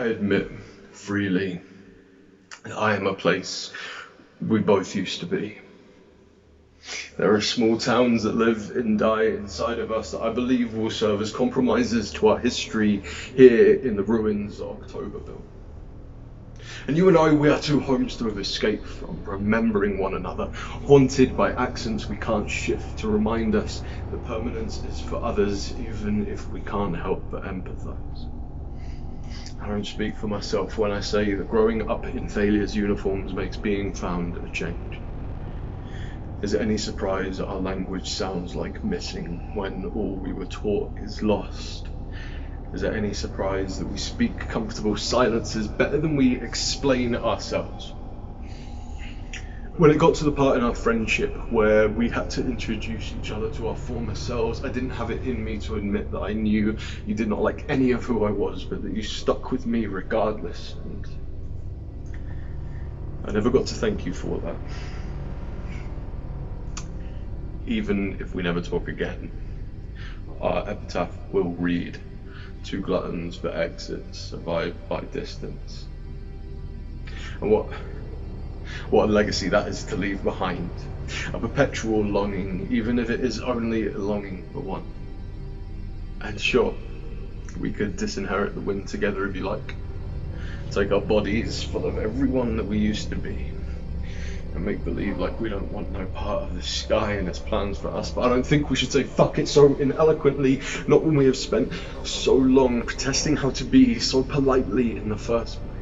admit freely that I am a place we both used to be. There are small towns that live and die inside of us that I believe will serve as compromises to our history here in the ruins of Oktoberville. And you and I, we are two homes to have escaped from, remembering one another, haunted by accents we can't shift to remind us that permanence is for others, even if we can't help but empathise. I don't speak for myself when I say that growing up in failures' uniforms makes being found a change. Is it any surprise that our language sounds like missing when all we were taught is lost? Is it any surprise that we speak comfortable silences better than we explain ourselves? When it got to the part in our friendship where we had to introduce each other to our former selves, I didn't have it in me to admit that I knew you did not like any of who I was, but that you stuck with me regardless. And I never got to thank you for that. Even if we never talk again, our epitaph will read, "Two gluttons for exits, survived by distance." And what a legacy that is to leave behind. A perpetual longing, even if it is only a longing for one. And sure, we could disinherit the wind together if you like. Take our bodies full of everyone that we used to be, and make believe like we don't want no part of the sky and its plans for us. But I don't think we should say fuck it so ineloquently, not when we have spent so long protesting how to be so politely in the first place.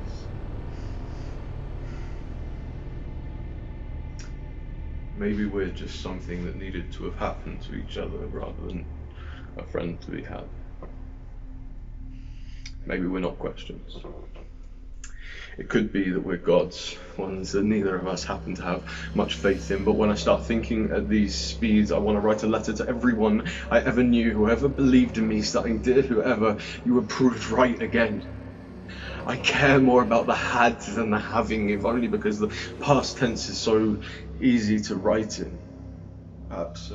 Maybe we're just something that needed to have happened to each other rather than a friend to be had. Maybe we're not questions. It could be that we're gods, ones that neither of us happen to have much faith in, but when I start thinking at these speeds, I want to write a letter to everyone I ever knew, whoever believed in me, starting dear whoever, you were proved right again. I care more about the had than the having, if only because the past tense is so easy to write in. Perhaps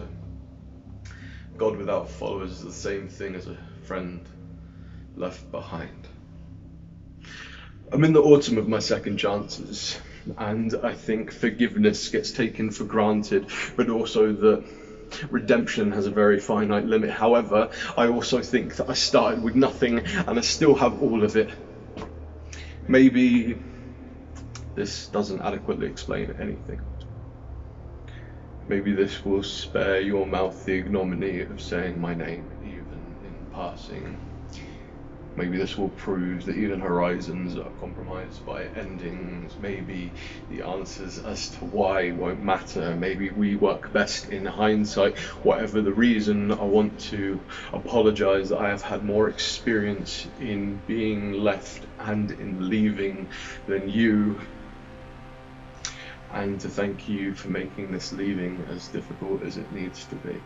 God without followers is the same thing as a friend left behind. I'm in the autumn of my second chances, and I think forgiveness gets taken for granted, but also that redemption has a very finite limit. However, I also think that I started with nothing and I still have all of it. Maybe this doesn't adequately explain anything. Maybe this will spare your mouth the ignominy of saying my name, even in passing. Maybe this will prove that even horizons are compromised by endings. Maybe the answers as to why won't matter. Maybe we work best in hindsight. Whatever the reason, I want to apologize that I have had more experience in being left and in leaving than you. And to thank you for making this leaving as difficult as it needs to be.